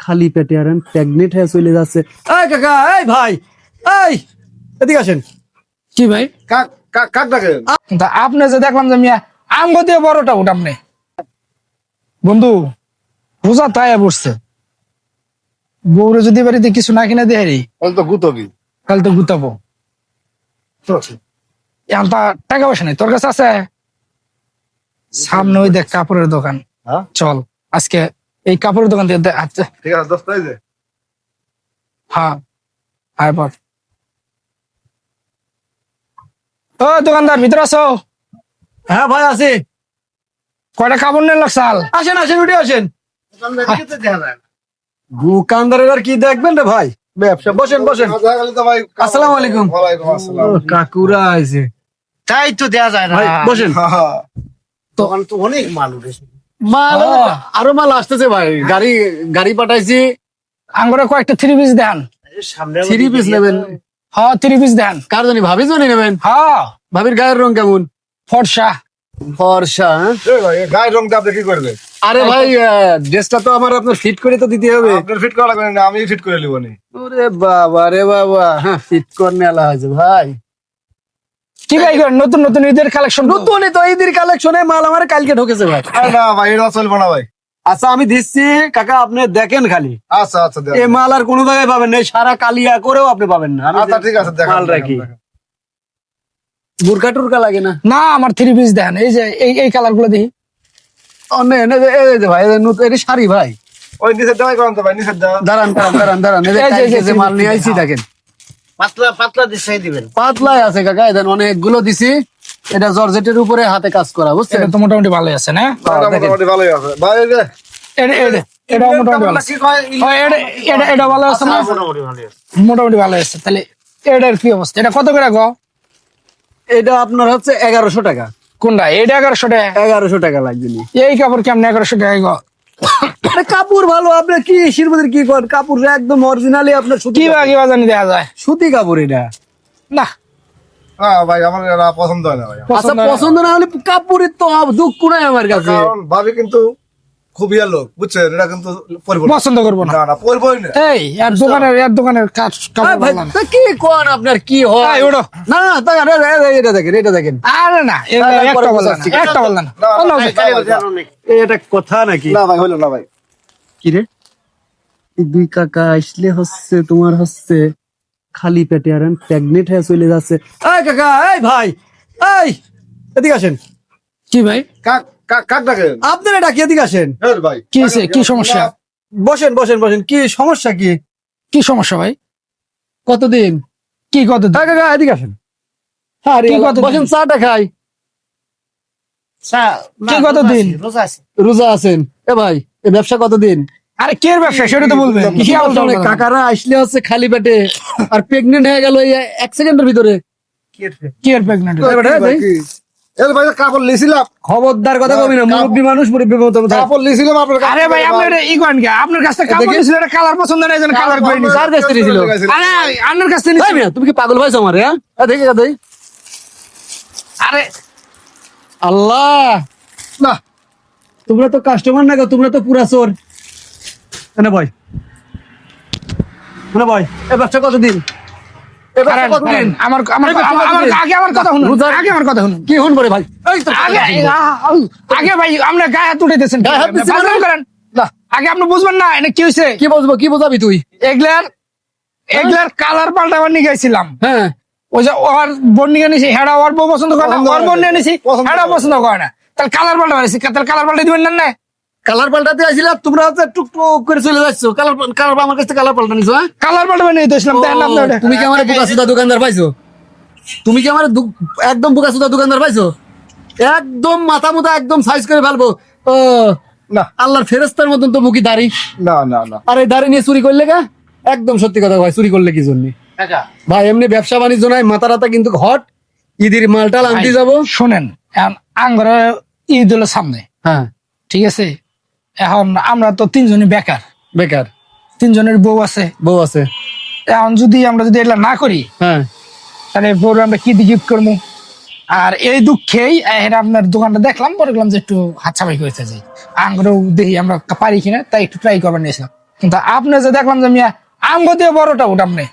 খালি পেটে আর প্রেগনেন্ট হয়ে চলে যাচ্ছে। এই কাকা, এই ভাই, এই এদিকে আসেন। কি ভাই? কাক কাক কাক ডাকেন? তা আপনি যে দেখলাম যে মিয়া আঙ্গ দিয়ে বড়টা উঠ আপনি বন্ধু রোজা তাই বসছে, বউরে যদি বাড়িতে কিছু না কিনা দেয় রে তাহলে তো গুতবি। তাহলে তো গুতাবো। এখন তা টাকা পয়সা নেই তোর কাছে আছে? সামনে ওই দেখ কাপড়ের দোকান, হ্যাঁ চল আজকে এই কাপড়ের দোকান দিয়ে আচ্ছা ঠিক আছে, দোস্ত এই যে হ্যাঁ আয় পর। ও দোকানদার ভিতরে আসো। হ্যাঁ ভাই আছি। কয়টা কাপড় নিয়ে চাল? আসেন আসেন, উঠে আসেন। দোকানদারিকে তো দেখা যায় না। দোকানদারের আর কি দেখবেন রে ভাই, ব্যবসা। বসেন বসেন। দেখা গেলে তো ভাই আসসালামু আলাইকুম। ওয়ালাইকুম আসসালাম। ও, কাকুরা আইছে। তাই তো দেয়া যায় না। ভাই বসেন। হ্যাঁ, দোকান তো অনেক মাল উঠেছে। মাল হ্যাঁ। আরো মাল আসতেছে ভাই, গাড়ি গাড়ি পাঠাইছি। আঙ্গুরে কয়েকটা 3 পিস দেন। সামনে 3 পিস নেবেন? হ্যাঁ 3 পিস দেন। কার জানি, ভাবি জানি নেবেন? হ্যাঁ ভাবির গায়ের রং কেমন? ফর্সা। ফর্সা। হ্যাঁ? এই ভাই এই গায়ের রংটা আপনি কি করবেন? আরে ভাই, ড্রেসটা তো আমার আপনার ফিট করে তো দিতে হবে। আপনার ফিট করা লাগবে না, আমি ফিট করে নিব নি। ওরে বাবা রে বাবা, হ্যাঁ ফিট করনে আলা হয়েছে ভাই। কি ভাই নতুন নতুন ঈদের কালেকশন? নতুনই তো ঈদের কালেকশনে মাল আমার কালকে ঢুকেছে ভাই। আরে না ভাই, এটা চলবে না ভাই। আচ্ছা আমি দিচ্ছি কাকা, আপনি দেখেন খালি। আচ্ছা আচ্ছা দেখ। এই মাল আর কোনো জায়গায় পাবেন না, এই সারা কালিয়া করেও আপনি পাবেন না। আমি আচ্ছা ঠিক আছে, দেখা মাল রাখি। বুরকা টুরকা লাগে না? না আমার 3 পিস দেন। এই যে এই কালার গুলো দেখি। ও নে, নে, এই যে ভাই, এই যে নতুন, এটা শাড়ি ভাই। ওই নিচের দেওয়াই করেন তো ভাই, নিচের দেওয়া। দাঁড়ান দাঁড়ান দাঁড়ান দাঁড়ান, এই যে এই যে, কালকে যে এই যে, মাল নিয়ে আইছি দেখেন। পাতলা পাতলা দিশাই দিবেন। পাতলাই আছে কাকা, এই দেন অনেকগুলো দিছি। এটা জর্জেটের উপরে হাতে কাজ করা, বুঝছেন? এটা তো মোটামুটি ভালোই আছে না? এটা দেখেন। মোটামুটি ভালোই আছে ভাই। এই যে এটা মোটামুটি ভালো আছে। কি কয়? হয়, এটা ভালো আছে না? মোটামুটি ভালো আছে। মোটামুটি ভালো আছে। তাহলে এটার কি অবস্থা? এটা কত করে গো? এটা আপনার হচ্ছে 1100 টাকা। কোনটা? এটা 1100 টাকা। 1100 টাকা লাগবে নি। এই কাপড় কেমন 1100 টাকা গো? আরে কাপড় ভালো, আপনি কি শিরমতির কি করেন? কাপড় একদম অরিজিনালি আপনার সুতি কি বা কাপড়। কি বা জানি দেওয়া যায় সুতি কাপড় এটা। না? হ্যাঁ ভাই, আমার এটা পছন্দ হয় না ভাই। আচ্ছা পছন্দ হয় না। পছন্দ না হলে কাপড়ের তো দুঃখ নাই আমার কাছে। কারণ ভাবি কিন্তু খুব ইয়া লোক, বুঝছেন? এটা কিন্তু পরিবর্তন পছন্দ করবো না। না না পরিবর্তন না। এই এর দোকানের কাজ আরে কাপড় ভাই, ভালো না। তা কি কোন আপনার কি হয়? এই, ওঠো। না না, তা এটা দেখেন, এটা দেখেন। আরে না তাহলে একটা পরে বললাম বুঝাচ্ছি। না, একটা বললাম না। না, অন্য না, কিছু। না, তাই বলছে আর অনেক। এটা কথা নাকি? না ভাই, হইলো না ভাই। কি রে, এই দুই কাকা আসলে হচ্ছে তোমার হচ্ছে খালি পেটে আর প্রেগনেন্ট হয়ে চলে যাচ্ছে। এই কাকা, এই ভাই, এই এদিকে আসেন। কি ভাই? কাক কাক কাক ডাকেন? আপনারা ডাকি, এদিকে আসেন। হ্যাঁ ভাই। কি হয়েছে? কি সমস্যা? বসেন বসেন বসেন, কি সমস্যা কি? কি সমস্যা ভাই? কতদিন? কি কত? এই কাকা এদিকে আসেন। হ্যাঁ রে, কি কতদিন? বসেন, চাটা খাই। না, কে কতদিন? রোজা আছে। রোজা আছেন? এ ভাই, এই ব্যবসা কতদিন? আরে কে ব্যবসা সেটা তো বলবেন। কি আবল তাবল কথা? কাকারা আসলে হচ্ছে খালি পেটে আর প্রেগনেন্ট হয়ে গেল এই 1 সেকেন্ডের ভিতরে। কি এর প্রেগন্যান্ট? এই বেটা, ভাই, এই, কি? এই ভাই কাপড় লিছিলাম, খবরদার কথা কবি না, মুরব্বী মানুষ মুরব্বী মতো কথা। কাপড় লিছিলাম আপনার কাছে। আরে ভাই আপনি এটা ই করেন কি? আপনার কাছে কাপড় দেখি। ছিল, এটা কালার পছন্দ না, এজন্য কালার করে নিছে। কার কাছ থেকে ছিল? আরে আপনার কাছে এই নিছে। মিয়া, তুমি কি পাগল হয়েছো আমার? হ্যাঁ দেখে দেই। আরে আল্লাহ, না তোমরা তো কাস্টমার না গো, তোমরা তো পুরা চোর। এনে ভাই, মানে ভাই, এই ব্যবসা কতদিন? এই ব্যবসা কারণ কতদিন? আমার আমার এই ব্যবসা কতদিন? আগে আমার কথা শুনুন। রোজার- আগে আমার কথা শুনুন। কি হন বলে ভাই? এই তো আগে আগে ভাই আমরা গায়ে হাত উঠাইতেছেন। গায়ে হাত দিচ্ছি বাথরুম মানে? করেন। না, আগে আপনি বুঝবেন না এটা কি হয়েছে। কি বুঝবো, কি বোঝাবি তুই? এগুলার কালার পাল্টাবার নিয়ে গেছিলাম। হ্যাঁ, ওই যে ওর বোন নিয়ে নিছি, হেডা ওর বউ পছন্দ করে না, পছন্দ ওর বোন নিয়ে নিছি, পছন্দ হেডা করে না। পছন্দ করে না। তাহলে কালার পাল্টা বানিয়েছি, তাহলে কালার পাল্টা দিবেন না? কালার পাল্টাতে আসছিলাম, তোমরা হচ্ছে টুকটুক করে চলে যাচ্ছ। কালার কালার আমার কাছে কালার পাল্টা নিছো? হ্যাঁ, কালার পাল্টা বানিয়ে দিয়েছিলাম। দেখেন আপনি ওটা। তুমি কি আমার বুকাসুদা দোকানদার পাইছো? তুমি কি আমার একদম বুকাসুদা দোকানদার পাইছো? একদম মাথা মুথা একদম সাইজ করে ফেলবো। ও না আল্লাহর ফেরেস্তার মতন তো মুখি দাড়ি। না না না আর এই দাড়ি নিয়ে চুরি করলে গা? একদম সত্যি কথা ভাই, চুরি করলে কি জন্য কাকা ভাই? এমনি ব্যবসা বাণিজ্য নাই, মাথা রাতা কিন্তু হট। ঈদের মালটাল আনতে যাবো। শোনেন, এখন আঙ্গরে ঈদ হলো সামনে, হ্যাঁ, ঠিক আছে? এখন আমরা তো 3 জনই বেকার, বেকার, 3 জনের বউ আছে। বউ আছে। এখন আমরা যদি এটা না করি হ্যাঁ, তাহলে বউ আমরা কি দিয়ে গিফট করবো? আর এই দুঃখেই আপনার দোকানটা দেখলাম, পরে গেলাম যে একটু হাত ছাপাই করতে যাই, আঙ্গরেও দেখি আমরা পারি কিনা, তাই একটু ট্রাই করবার নিয়েছিলাম। কিন্তু আপনি যে দেখলাম যে মিয়া আমগো দিয়ে বড়টা উঠাম নেই